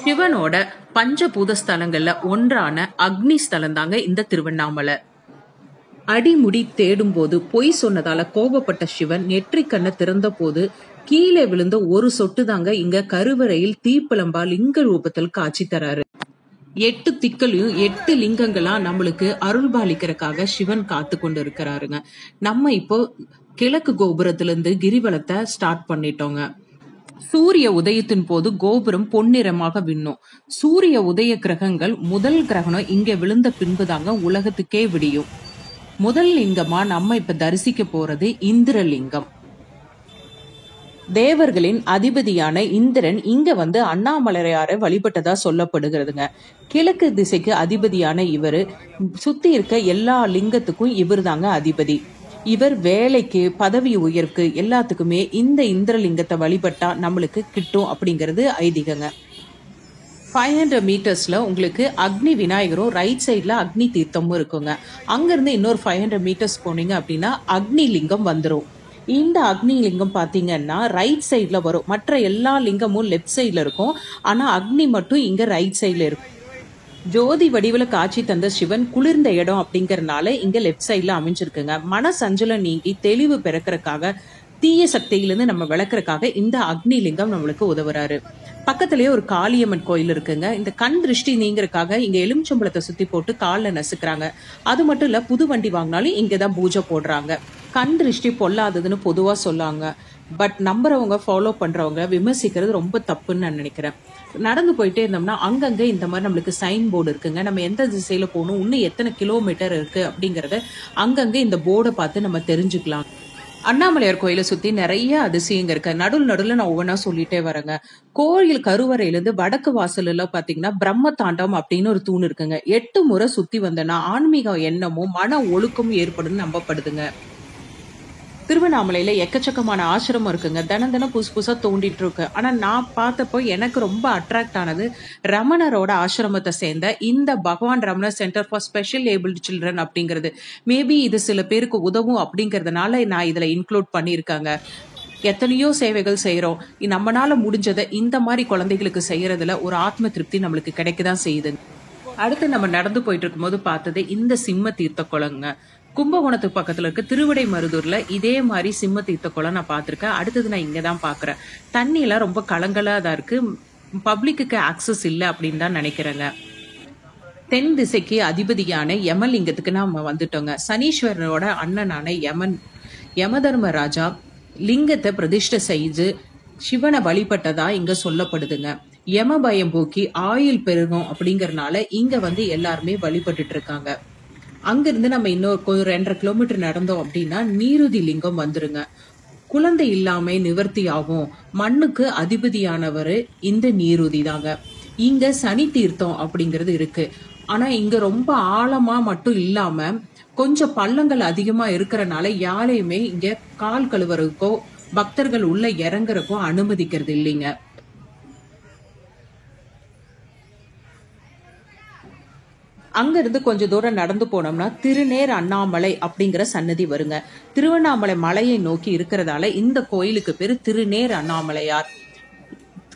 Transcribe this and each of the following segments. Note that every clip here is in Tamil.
சிவனோட பஞ்சபூத ஸ்தலங்கள்ல ஒன்றான அக்னி ஸ்தலம் தாங்க இந்த திருவண்ணாமலை. அடிமுடி தேடும் போது பொய் சொன்னதால கோபப்பட்ட சிவன் நெற்றிக்கண்ணை திறந்த போது கீழே விழுந்த ஒரு சொட்டு தாங்க இங்க கருவறையில் தீப்பிழம்பா லிங்க ரூபத்தில் காட்சி தராரு. 8 திக்களையும் 8 லிங்கங்களா நம்மளுக்கு அருள்பாலிக்கிறதுக்காக சிவன் காத்து கொண்டு இருக்கிறாருங்க. நம்ம இப்போ கிழக்கு கோபுரத்துல இருந்து கிரிவலத்தை ஸ்டார்ட் பண்ணிட்டோங்க. சூரிய உதயத்தின் போது கோபுரம் பொன்னிறமாக விண்ணும். சூரிய உதய கிரகங்கள் முதல் கிரகணம் இங்க விழுந்த பின்புதாங்க உலகத்துக்கே விடியும். முதல் லிங்கமா நம்ம இப்ப தரிசிக்க போறது இந்திரலிங்கம். தேவர்களின் அதிபதியான இந்திரன் இங்க வந்து அண்ணாமலையாரை வழிபட்டதா சொல்லப்படுகிறதுங்க. கிழக்கு திசைக்கு அதிபதியான இவரு சுத்தி இருக்க எல்லா லிங்கத்துக்கும் இவர் தாங்க அதிபதி. இவர் வேலைக்கு பதவி உயர்வுக்கு எல்லாத்துக்குமே இந்த இந்திரலிங்கத்தை வழிபட்டா நம்மளுக்கு கிட்டும் அப்படிங்கிறது ஐதீகங்க. 500 மீட்டர்ஸ்ல உங்களுக்கு அக்னி விநாயகரும் ரைட் சைட்ல அக்னி தீர்த்தமும் இருக்குங்க. அங்கிருந்து இன்னொரு 500 மீட்டர்ஸ் போனீங்க அப்படின்னா அக்னி லிங்கம் வந்துடும். இந்த அக்னி லிங்கம் பாத்தீங்கன்னா ரைட் சைட்ல வரும். மற்ற எல்லா லிங்கமும் லெப்ட் சைட்ல இருக்கும். ஆனா அக்னி மட்டும் இங்க ரைட் சைட்ல இருக்கும். ஜோதி வடிவுல காட்சி தந்த சிவன் குளிர்ந்த இடம் அப்படிங்கறதுனால இங்க லெப்ட் சைட்ல அமைஞ்சிருக்குங்க. மன சஞ்சலம் நீங்கி தெளிவு பிறக்கிறதுக்காக தீய சக்தியிலிருந்து நம்ம விளக்குறதுக்காக இந்த அக்னி லிங்கம் நம்மளுக்கு உதவுறாரு. பக்கத்திலேயே ஒரு காளியம்மன் கோயில் இருக்குங்க. இந்த கண் திருஷ்டி நீங்கிறதுக்காக இங்க எலுமிச்சம்பழத்தை சுத்தி போட்டு காலில் நசுக்கிறாங்க. அது மட்டும் இல்ல, புது வண்டி வாங்கினாலும் இங்கதான் பூஜை போடுறாங்க. கண் திருஷ்டி பொல்லாததுன்னு பொதுவா சொல்லாங்க. பட் நம்புறவங்க ஃபாலோ பண்றவங்க விமர்சிக்கிறது ரொம்ப தப்புன்னு நான் நினைக்கிறேன். நடந்து போயிட்டே இருந்தோம்னா அங்கங்க இந்த மாதிரி நம்மளுக்கு சைன் போர்டு இருக்குங்க. நம்ம எந்த திசையில போகணும், இன்னும் எத்தனை கிலோமீட்டர் இருக்கு அப்படிங்கறத அங்கங்க இந்த போர்டை பார்த்து நம்ம தெரிஞ்சுக்கலாம். அண்ணாமலையார் கோயிலை சுத்தி நிறைய அதிசயங்க இருக்கு. நடுவில் நான் ஒவ்வொன்றா சொல்லிட்டே வரேங்க. கோயில் கருவறையிலிருந்து வடக்கு வாசல் எல்லாம் பாத்தீங்கன்னா பிரம்ம தாண்டம் அப்படின்னு ஒரு தூண் இருக்குங்க. 8 முறை சுத்தி வந்தனா ஆன்மீக எண்ணமும் மன ஒழுக்கமும் ஏற்படும் நம்பப்படுதுங்க. திருவண்ணாமலையில எக்கச்சக்கமான ஆசிரமம் இருக்குங்க. தினம் புதுசா தோண்டிட்டு இருக்கு. ஆனா நான் பார்த்தப்போ எனக்கு ரொம்ப அட்ராக்ட் ஆனது ரமணரோட ஆசிரமத்தை சேர்ந்த இந்த Bhagavan Ramanar center for special abled children அப்படிங்கிறது. மேபி இது சில பேருக்கு உதவும் அப்படிங்கறதுனால நான் இதுல இன்க்ளூட் பண்ணியிருக்காங்க. எத்தனையோ சேவைகள் செய்யறோம். நம்மளால முடிஞ்சதை இந்த மாதிரி குழந்தைகளுக்கு செய்யறதுல ஒரு ஆத்ம திருப்தி நம்மளுக்கு கிடைக்கதான் செய்யுது. அடுத்து நம்ம நடந்து போயிட்டு இருக்கும் போது பார்த்தது இந்த சிம்ம தீர்த்த குளங்க. கும்பகோணத்துக்கு பக்கத்துல இருக்க திருவிடை மருதூர்ல இதே மாதிரி சிம்ம தீர்த்த குளம் நான் பாத்திருக்கேன். அடுத்தது நான் இங்கதான் பாக்குறேன். தண்ணி எல்லாம் ரொம்ப கலங்கலா தான் இருக்கு. பப்ளிக்கு ஆக்சஸ் இல்லை அப்படின்னு தான் நினைக்கிறேங்க. தென் திசைக்கு அதிபதியான யமலிங்கத்துக்கு நாம வந்துட்டோங்க. சனீஸ்வரனோட அண்ணனான யமதர்மராஜா லிங்கத்தை பிரதிஷ்டை செய்து சிவனை வழிபட்டதா இங்க சொல்லப்படுதுங்க. யம பயம் போக்கி ஆயுள் பெருகும் அப்படிங்கறதுனால இங்க வந்து எல்லாருமே வழிபட்டுட்டு இருக்காங்க. அங்கிருந்து நம்ம இன்னொரு 2.5 கிலோமீட்டர் நடந்தோம் அப்படின்னா நீருதி லிங்கம் வந்துருங்க. குழந்தை இல்லாம நிவர்த்தி ஆகும். மண்ணுக்கு அதிபதியானவர் இந்த நீருதி தாங்க. இங்க சனி தீர்த்தம் அப்படிங்கிறது இருக்கு. ஆனா இங்க ரொம்ப ஆழமா மட்டும் இல்லாம கொஞ்சம் பள்ளங்கள் அதிகமா இருக்கிறனால யாரையுமே இங்க கால் கழுவுறதுக்கோ பக்தர்கள் உள்ள இறங்குறக்கோ அனுமதிக்கிறது இல்லைங்க. அங்க இருந்து கொஞ்சம் தூரம் நடந்து போனோம்னா திருநேர் அண்ணாமலை அப்படிங்கிற சன்னதி வருங்க. திருவண்ணாமலை மலையை நோக்கி இருக்கிறதால இந்த கோயிலுக்கு பேரு திருநேர் அண்ணாமலையார்.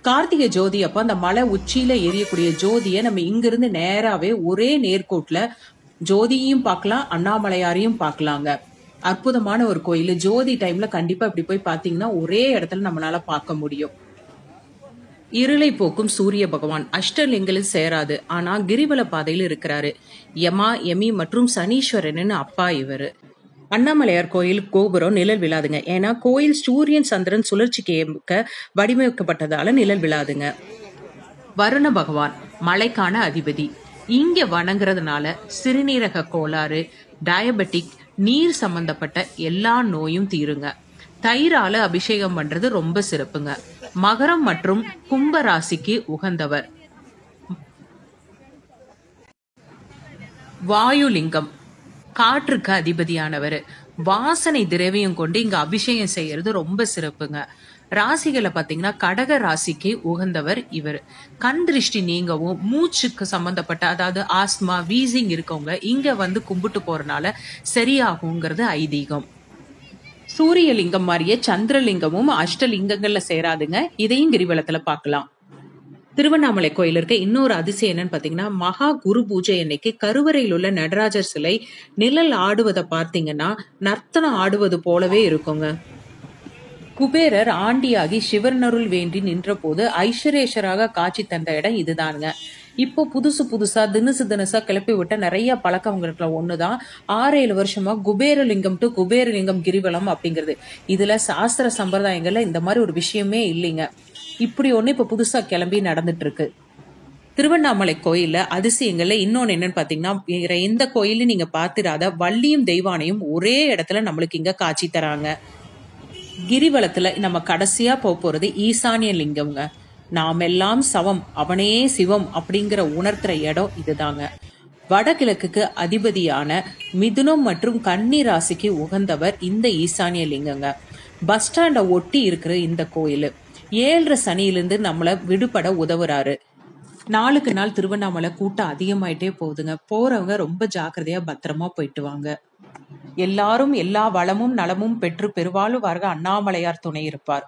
கார்த்திகை ஜோதி அப்ப அந்த மலை உச்சியில எரியக்கூடிய ஜோதியை நம்ம இங்கிருந்து நேராவே ஒரே நேர்கோட்ல ஜோதியையும் பார்க்கலாம், அண்ணாமலையாரையும் பார்க்கலாங்க. அற்புதமான ஒரு கோயில். ஜோதி டைம்ல கண்டிப்பா இப்படி போய் பாத்தீங்கன்னா ஒரே இடத்துல நம்மளால பார்க்க முடியும். இருளை போக்கும் சூரிய பகவான் அஷ்டலிங்கத்தில் சேராது. ஆனா கிரிவல பாதையில் இருக்கிறாரு. யமா யமி மற்றும் சனீஸ்வரன் அப்பா இவரு. அண்ணாமலையார் கோயில் கோபுரம் நிழல் விழாதுங்க. ஏன்னா கோயில் சூரியன் சந்திரன் சுழற்சிக்கு வடிவமைக்கப்பட்டதால நிழல் விழாதுங்க. வருண பகவான் மலைக்கான அதிபதி. இங்க வணங்குறதுனால சிறுநீரக கோளாறு, டயபெட்டிக், நீர் சம்பந்தப்பட்ட எல்லா நோயும் தீருங்க. தயிரால அபிஷேகம் பண்றது ரொம்ப சிறப்புங்க. மகரம் மற்றும் கும்ப ராசிக்கு உகந்தவர். வாயுலிங்கம் காற்றுக்கு அதிபதியானவர். வாசனை திரவியம் கொண்டு இங்க அபிஷேகம் செய்யறது ரொம்ப சிறப்புங்க. ராசிகளை பாத்தீங்கன்னா கடக ராசிக்கு உகந்தவர் இவர். கண் திருஷ்டி நீங்கவும் மூச்சுக்கு சம்பந்தப்பட்ட அதாவது ஆஸ்மா வீசிங் இருக்கவங்க இங்க வந்து கும்பிட்டு போறதுனால சரியாகுங்கிறது ஐதீகம். சூரியலிங்கம் மாதிரியே சந்திரலிங்கமும் அஷ்டலிங்கங்கள்ல சேராதுங்க. இதையும் கிரிவலத்துல பார்க்கலாம். திருவண்ணாமலை கோயில் இருக்க இன்னொரு அதிசயம் என்னன்னு பாத்தீங்கன்னா, மகா குரு பூஜை அன்னைக்கு கருவறையில் உள்ள நடராஜர் சிலை நிழல் ஆடுவதை பார்த்தீங்கன்னா நர்த்தனம் ஆடுவது போலவே இருக்குங்க. குபேரர் ஆண்டியாகி சிவனருள் வேண்டி நின்ற போது ஐஸ்வரேஸ்வராக காட்சி தந்த இடம் இதுதானுங்க. இப்போ புதுசா தினசா கிளப்பி விட்ட நிறைய பழக்கவங்களுக்கு ஒண்ணுதான் 6-7 வருஷமா குபேரலிங்கம் டு குபேரலிங்கம் கிரிவலம் அப்படிங்கிறது. இதுல சாஸ்திர சம்பிரதாயங்கள்ல இந்த மாதிரி ஒரு விஷயமே இல்லைங்க. இப்படி ஒண்ணு இப்ப புதுசா கிளம்பி நடந்துட்டு இருக்கு. திருவண்ணாமலை கோயில்ல அதிசயங்கள்ல இன்னொன்னு என்னன்னு பாத்தீங்கன்னா, வேற எந்த கோயிலும் நீங்க பாத்திராத வள்ளியும் தெய்வானையும் ஒரே இடத்துல நம்மளுக்கு இங்க காட்சி தராங்க. கிரிவலத்துல நம்ம கடைசியா போறது ஈசானிய லிங்கம்ங்க. நாம் எல்லாம் சவம், அவனே சிவம் அப்படிங்கிற உணர்த்துற இடம் இதுதாங்க. வடகிழக்குக்கு அதிபதியான மிதுனம் மற்றும் கன்னி ராசிக்கு உகந்தவர் இந்த ஈசானிய லிங்கங்க. பஸ் ஸ்டாண்ட ஒட்டி இருக்கிற இந்த கோயில் 7 சனியிலிருந்து நம்மள விடுபட உதவுறாரு. நாளுக்கு நாள் திருவண்ணாமலை கூட்டம் அதிகமாயிட்டே போகுதுங்க. போறவங்க ரொம்ப ஜாக்கிரதையா பத்திரமா போயிட்டு வாங்க. எல்லாரும் எல்லா வளமும் நலமும் பெற்று பெருவாழ்வு வாழ்க. அண்ணாமலையார் துணை இருப்பார்.